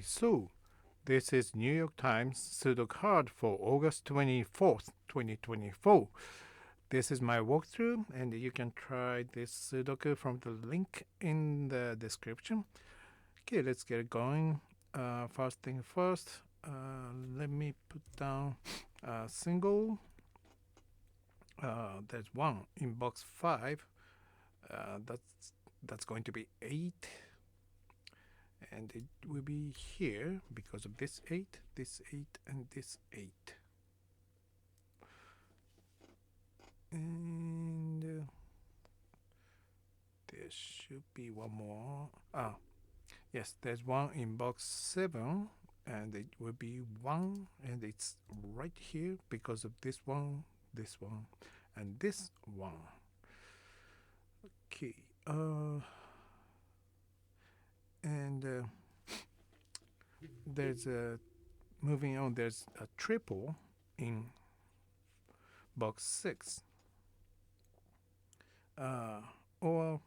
So, this is New York Times Sudoku card for August 24th, 2024. This is my walkthrough, and you can try this Sudoku from the link in the description. Okay, let's get going. First thing first, let me put down a single. There's one in box 5. That's going to be 8. And it will be here because of this 8, and this 8. And there should be one more. Yes, there's one in box 7, and it will be 1, and it's right here because of this one, and this one. Okay. And there's a moving on. There's a triple in box 6, or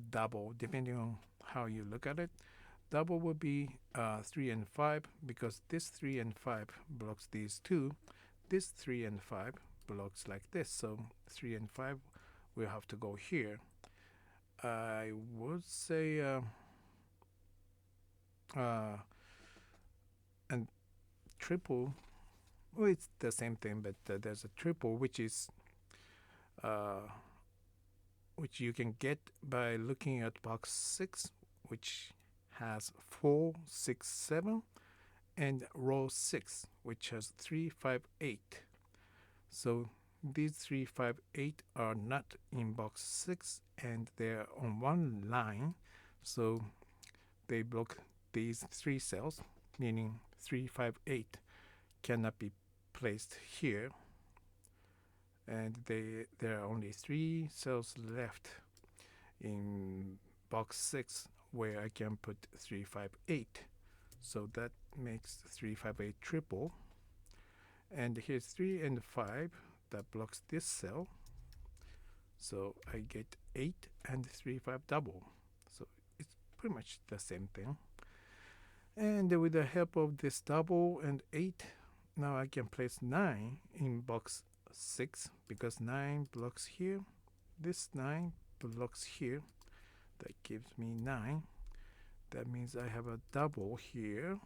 double, depending on how you look at it. Double will be 3 and 5 because this 3 and 5 blocks these two. This 3 and 5 blocks like this, so 3 and 5 will have to go here. I would say and triple, well, it's the same thing, but there's a triple which is which you can get by looking at box 6, which has 4, 6, 7, and row 6, which has 3, 5, 8. So these 3, 5, 8 are not in box 6, and they're on one line, so they block these 3 cells, meaning 3, 5, 8 cannot be placed here, and there are only 3 cells left in box 6 where I can put 3, 5, 8. So that makes 3, 5, 8 triple. And here's 3 and 5 that blocks this cell. So I get 8 and 3, 5 double. So it's pretty much the same thing. And with the help of this double and 8, now I can place 9 in box 6 because 9 blocks here. This 9 blocks here. That gives me 9. That means I have a double here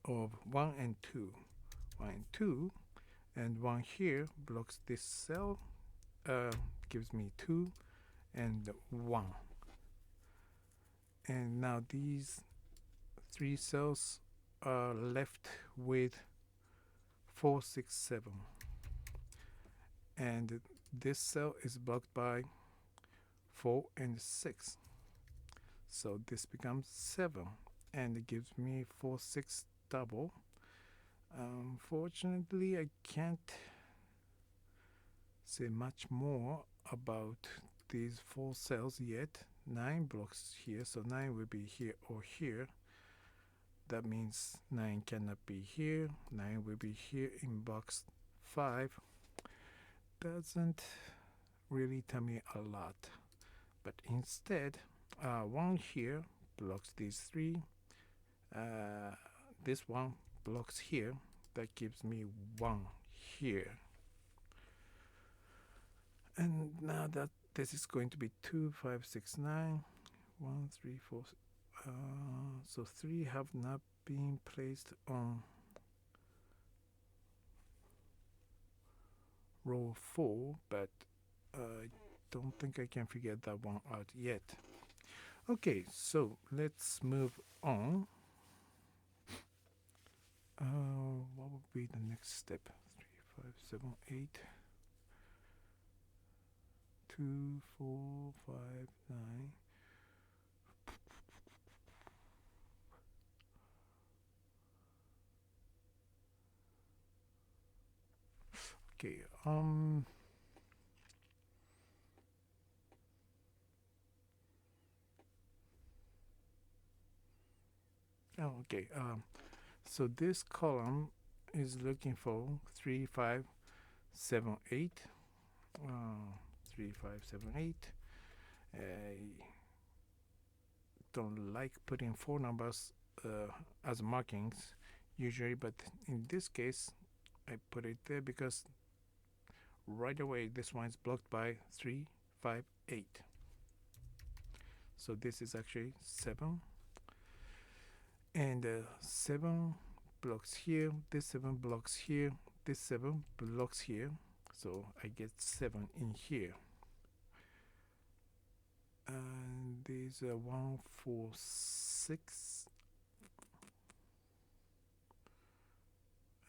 of 1 and 2. 1 and 2. And 1 here blocks this cell. Gives me 2 and 1. And now these 3 cells are left with 4, 6, 7. And this cell is blocked by 4 and 6. So this becomes 7, and it gives me 4, 6 double. Unfortunately, I can't say much more about these 4 cells yet. 9 blocks here, so 9 will be here or here. That means 9 cannot be here. 9 will be here in box 5. Doesn't really tell me a lot. But instead, 1 here blocks these 3. This one blocks here. That gives me 1 here. And now that this is going to be 2, 5, 6, 9. 1, 3, 4. So 3 have not been placed on row 4, but I don't think I can figure that one out yet. Okay, so let's move on. What would be the next step? 3, 5, 7, 8. 2, 4, 5, 9. Okay, okay, so this column is looking for 3, 5, 7, 8. 3, 5, 7, 8. I don't like putting 4 numbers as markings usually, but in this case I put it there because right away this one is blocked by 3, 5, 8. So this is actually 7, and 7 blocks here, this 7 blocks here, this 7 blocks here, so I get 7 in here. And these are 1, 4, 6.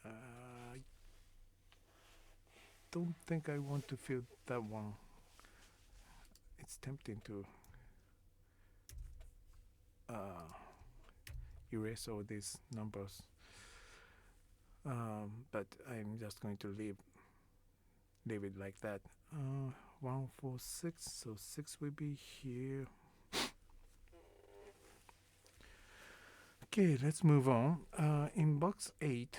I don't think I want to fill that one. It's tempting to erase all these numbers, but I'm just going to leave it like that. 1, 4, 6, so 6 will be here. Okay, let's move on. In box 8,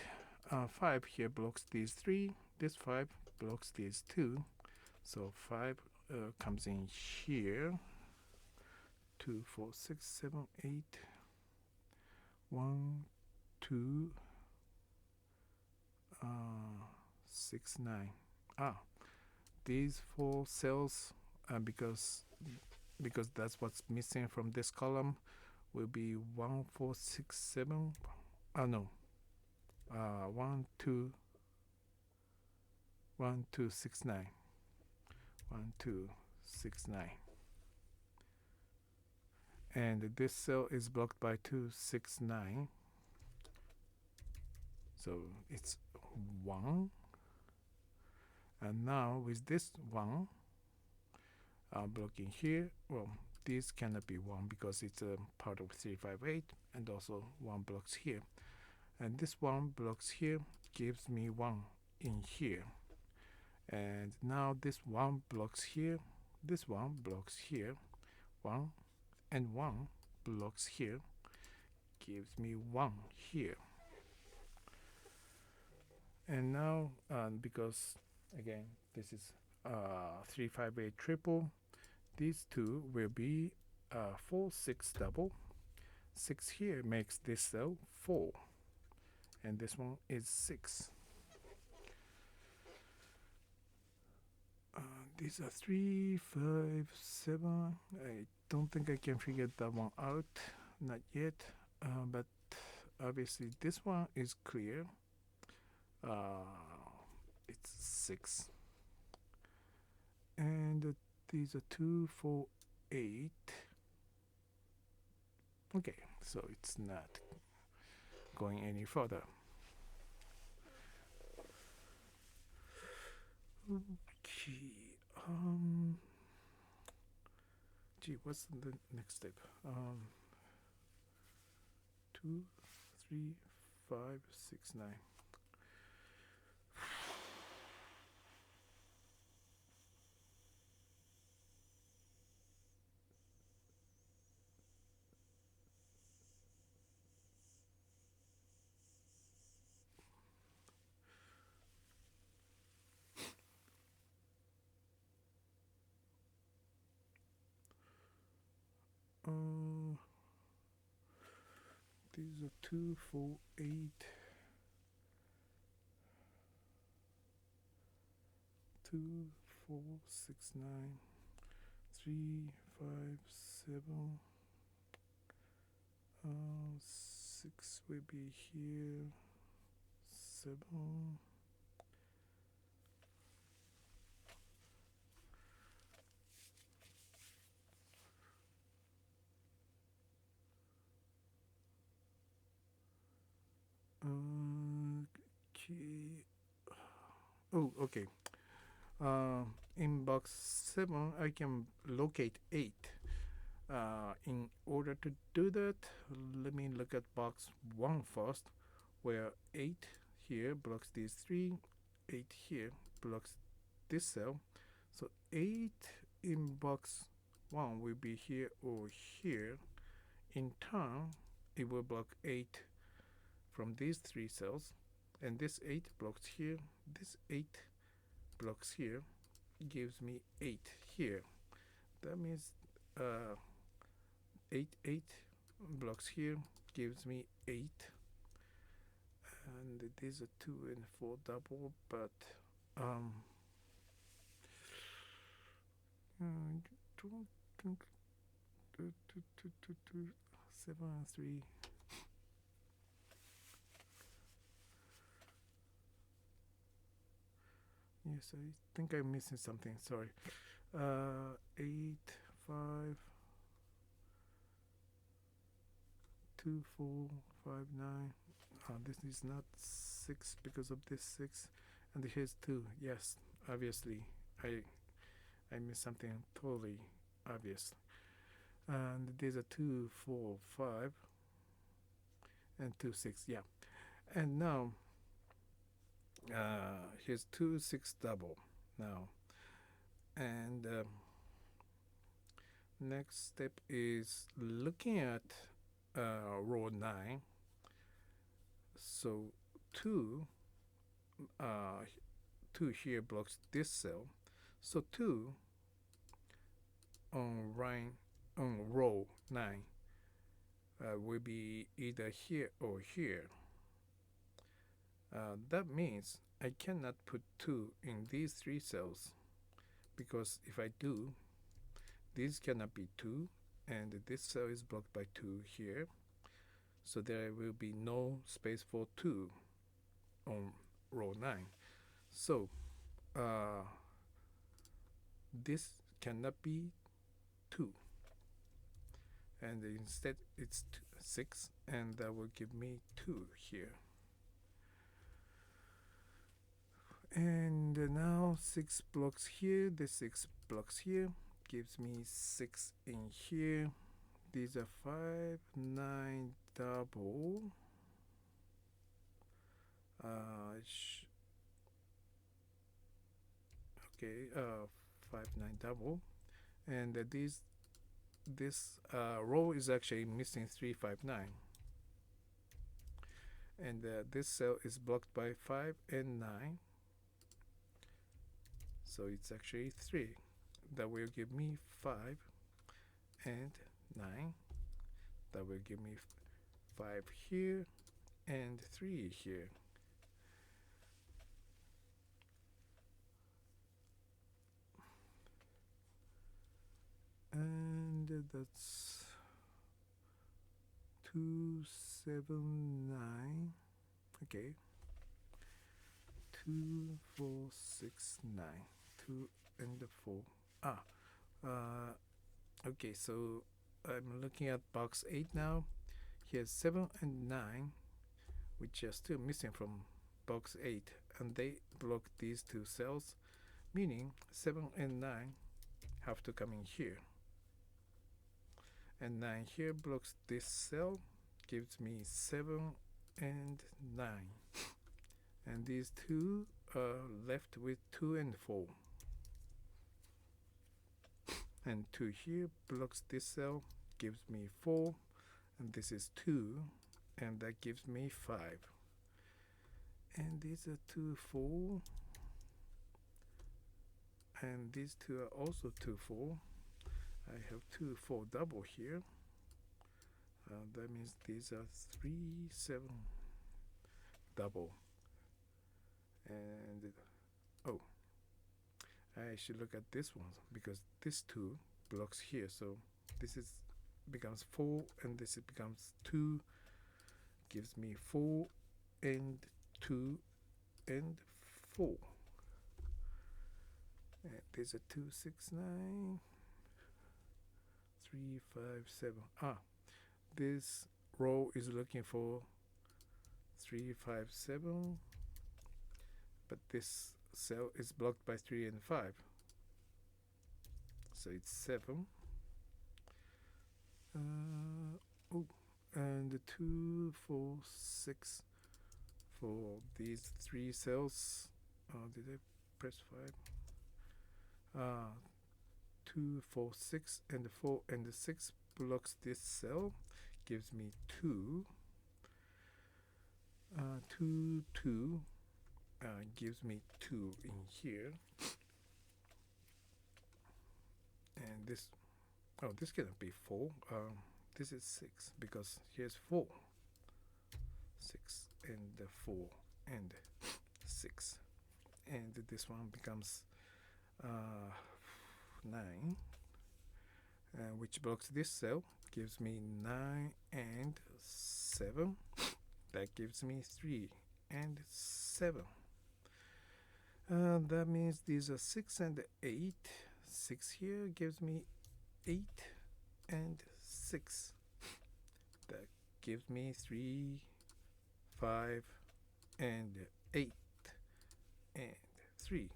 5 here blocks these 3, this 5 blocks these 2, so 5 comes in here. 2, 4, 6, 7, 8. 1, 2, 6, 9. These 4 cells, because that's what's missing from this column, will be 1, 4, 6, 7. No. 1, 2, 1, 2, 6, 9. 1, 2, 6, 9. And this cell is blocked by 2, 6, 9. So it's 1. And now with this 1 blocking here, well, this cannot be 1 because it's a part of 3, 5, 8, and also 1 blocks here. And this 1 blocks here gives me 1 in here. And now this 1 blocks here, this 1 blocks here, 1 and 1 blocks here, gives me 1 here. And now, because again this is 3, 5, 8 triple, these two will be 4, 6 double. 6 here makes this cell 4, and this one is 6. These are 3, 5, 7. I don't think I can figure that one out, not yet, but obviously this one is clear. It's 6, and these are 2, 4, 8. Okay, so it's not going any further. Okay. Gee, what's the next step? 2, 3, 5, 6, 9. These are 2, 4, 8. 2, 4, 6, 9. 3, 5, 7. 6 will be here. 7. Okay. Oh, okay. In box 7, I can locate 8. In order to do that, let me look at box 1 first, where 8 here blocks these 3, 8 here blocks this cell. So 8 in box 1 will be here or here. In turn, it will block 8 from these 3 cells, and this 8 blocks here, this 8 blocks here, gives me 8 here. That means 8, 8 blocks here gives me 8. And these are 2 and 4 double, but don't think 7 and 3. Yes, I think I'm missing something. Sorry. 8, 5, 2, 4, 5, 9. This is not 6 because of this 6. And here's 2. Yes, obviously. I missed something totally obvious. And these are 2, 4, 5, and 2, 6. Yeah. And now, here's 2, 6 double now. And next step is looking at row 9. So 2 here blocks this cell. So 2 on row 9 will be either here or here. That means I cannot put 2 in these 3 cells, because if I do, these cannot be 2, and this cell is blocked by 2 here. So there will be no space for 2 on row 9. So this cannot be 2. And instead it's 6, and that will give me 2 here. And now 6 blocks here, the 6 blocks here, gives me 6 in here. These are 5, 9 double. 5, 9 double. And this row is actually missing 3, 5, 9. And this cell is blocked by 5 and 9. So it's actually 3. That will give me 5 and 9. That will give me 5 here and 3 here. And that's 2, 7, 9. Okay. 2, 4, 6, 9. 2 and 4. Okay, so I'm looking at box 8 now. Here's 7 and 9, which are still missing from box 8, and they block these 2 cells, meaning 7 and 9 have to come in here. And 9 here blocks this cell, gives me 7 and 9. And these 2 are left with 2 and 4. And 2 here blocks this cell, gives me 4, and this is 2, and that gives me 5. And these are 2, 4, and these 2 are also 2, 4. I have 2, 4 double here. That means these are 3, 7 double. And I should look at this one, because this 2 blocks here, so this becomes 4, and this becomes 2, gives me 4 and 2 and 4. And there's a 2, 6, 9, 3, 5, 7. This row is looking for 3, 5, 7, but this cell is blocked by 3 and 5, so it's 7. And 2, 4, 6 for these 3 cells. Did I press 5? 2, 4, 6, and 4 and 6 blocks this cell, gives me 2. 2, 2 gives me 2 in here. And this cannot be 4. this is 6 because here's 4. 6 and 4 and 6. And this one becomes 9, which blocks this cell, gives me 9 and 7. That gives me 3 and 7. That means these are 6 and 8. 6 here gives me 8 and 6. That gives me 3, 5, and 8 and 3.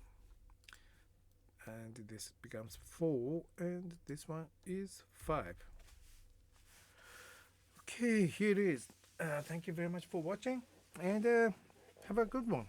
And this becomes 4, and this one is 5. Okay, here it is. Thank you very much for watching, and have a good one.